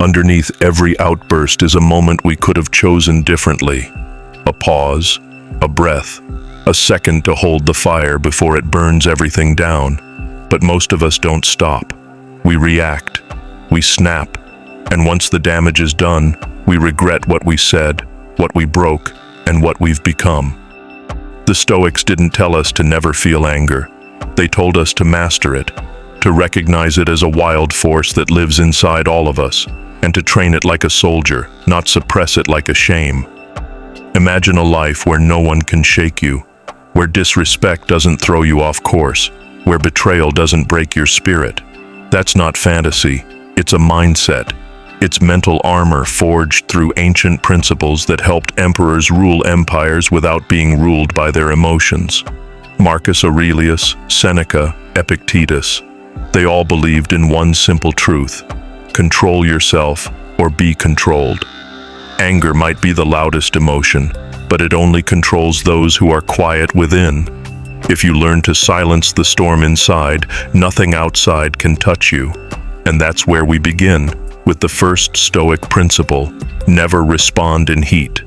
Underneath every outburst is a moment we could have chosen differently. A pause, a breath, a second to hold the fire before it burns everything down. But most of us don't stop. We react, we snap, and once the damage is done, we regret what we said, what we broke, and what we've become. The Stoics didn't tell us to never feel anger. They told us to master it, to recognize it as a wild force that lives inside all of us, and to train it like a soldier, not suppress it like a shame. Imagine a life where no one can shake you, where disrespect doesn't throw you off course, where betrayal doesn't break your spirit. That's not fantasy, it's a mindset. It's mental armor forged through ancient principles that helped emperors rule empires without being ruled by their emotions. Marcus Aurelius, Seneca, Epictetus, they all believed in one simple truth: control yourself or be controlled. Anger might be the loudest emotion, but it only controls those who are quiet within. If you learn to silence the storm inside, nothing outside can touch you. And that's where we begin, with the first Stoic principle: never respond in heat.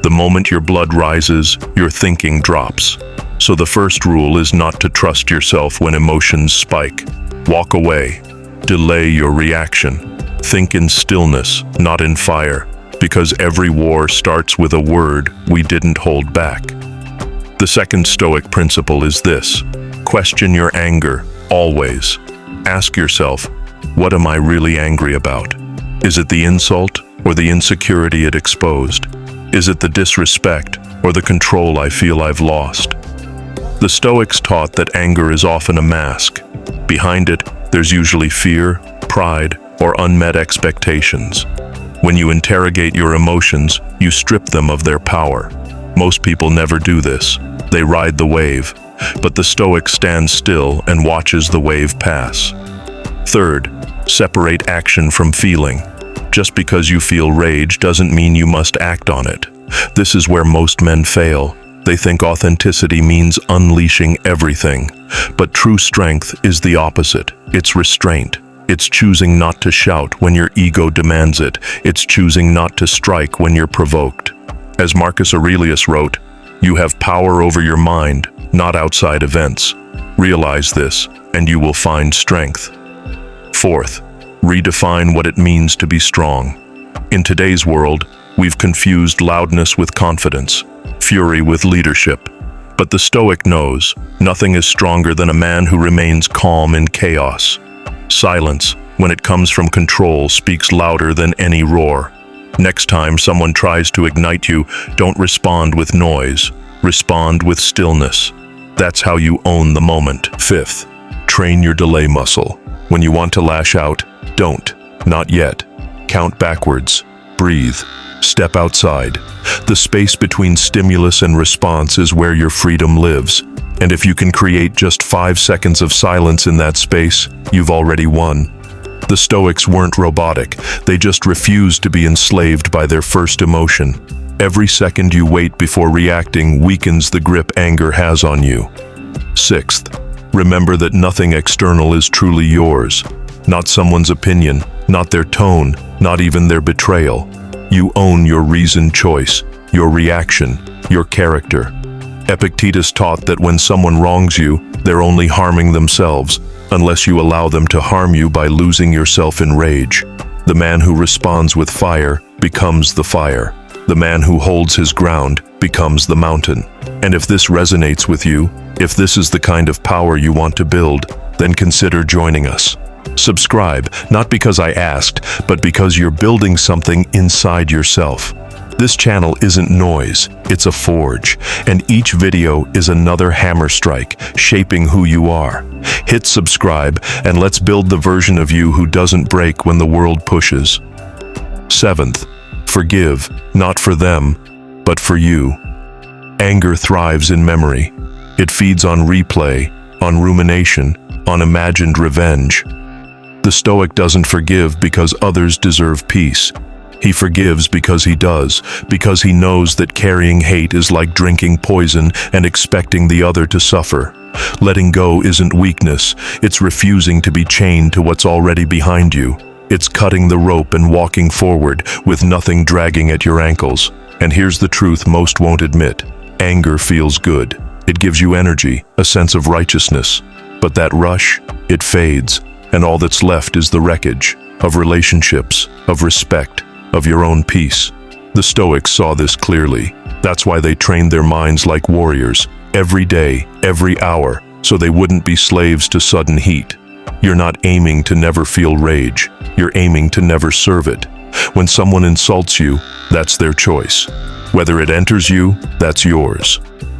The moment your blood rises, your thinking drops. So the first rule is not to trust yourself when emotions spike. Walk away. Delay your reaction. Think in stillness, not in fire, because every war starts with a word we didn't hold back. The second Stoic principle is this: question your anger, always. Ask yourself, what am I really angry about? Is it the insult or the insecurity it exposed? Is it the disrespect or the control I feel I've lost? The Stoics taught that anger is often a mask. Behind it, there's usually fear, pride, or unmet expectations. When you interrogate your emotions, you strip them of their power. Most people never do this. They ride the wave, but the Stoic stands still and watches the wave pass. Third, separate action from feeling. Just because you feel rage doesn't mean you must act on it. This is where most men fail. They think authenticity means unleashing everything. But true strength is the opposite. It's restraint. It's choosing not to shout when your ego demands it. It's choosing not to strike when you're provoked. As Marcus Aurelius wrote, you have power over your mind, not outside events. Realize this, and you will find strength. Fourth, redefine what it means to be strong. In today's world, we've confused loudness with confidence, fury with leadership. But the Stoic knows, nothing is stronger than a man who remains calm in chaos. Silence, when it comes from control, speaks louder than any roar. Next time someone tries to ignite you, don't respond with noise. Respond with stillness. That's how you own the moment. Fifth, train your delay muscle. When you want to lash out, don't. Not yet. Count backwards. Breathe. Step outside. The space between stimulus and response is where your freedom lives. And if you can create just 5 seconds of silence in that space, you've already won. The Stoics weren't robotic. They just refused to be enslaved by their first emotion. Every second you wait before reacting weakens the grip anger has on you. Sixth, remember that nothing external is truly yours. Not someone's opinion, not their tone, not even their betrayal. You own your reasoned choice, your reaction, your character. Epictetus taught that when someone wrongs you, they're only harming themselves, unless you allow them to harm you by losing yourself in rage. The man who responds with fire becomes the fire. The man who holds his ground becomes the mountain. And if this resonates with you, if this is the kind of power you want to build, then consider joining us. Subscribe, not because I asked, but because you're building something inside yourself. This channel isn't noise, it's a forge, and each video is another hammer strike, shaping who you are. Hit subscribe, and let's build the version of you who doesn't break when the world pushes. Seventh, forgive, not for them, but for you. Anger thrives in memory. It feeds on replay, on rumination, on imagined revenge. The Stoic doesn't forgive because others deserve peace. He forgives because he does, because he knows that carrying hate is like drinking poison and expecting the other to suffer. Letting go isn't weakness, it's refusing to be chained to what's already behind you. It's cutting the rope and walking forward with nothing dragging at your ankles. And here's the truth most won't admit. Anger feels good. It gives you energy, a sense of righteousness. But that rush, it fades, and all that's left is the wreckage of relationships, of respect, of your own peace. The Stoics saw this clearly. That's why they trained their minds like warriors, every day, every hour, so they wouldn't be slaves to sudden heat. You're not aiming to never feel rage. You're aiming to never serve it. When someone insults you, that's their choice. Whether it enters you, that's yours.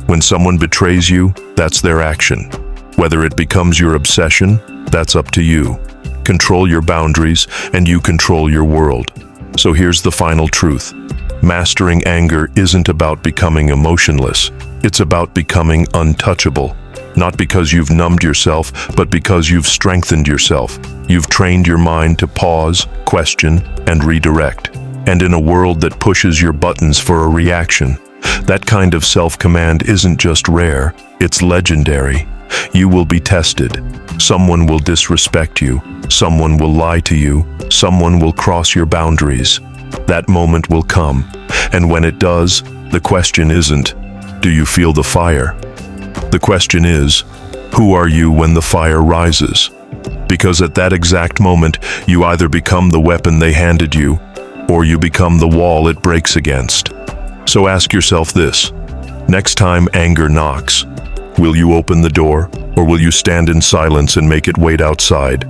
When someone betrays you, that's their action. Whether it becomes your obsession, that's up to you. Control your boundaries, and you control your world. So here's the final truth. Mastering anger isn't about becoming emotionless. It's about becoming untouchable. Not because you've numbed yourself, but because you've strengthened yourself. You've trained your mind to pause, question, and redirect. And in a world that pushes your buttons for a reaction, that kind of self-command isn't just rare, it's legendary. You will be tested. Someone will disrespect you. Someone will lie to you. Someone will cross your boundaries. That moment will come. And when it does, the question isn't, do you feel the fire? The question is, who are you when the fire rises? Because at that exact moment, you either become the weapon they handed you, or you become the wall it breaks against. So ask yourself this: next time anger knocks, will you open the door, or will you stand in silence and make it wait outside?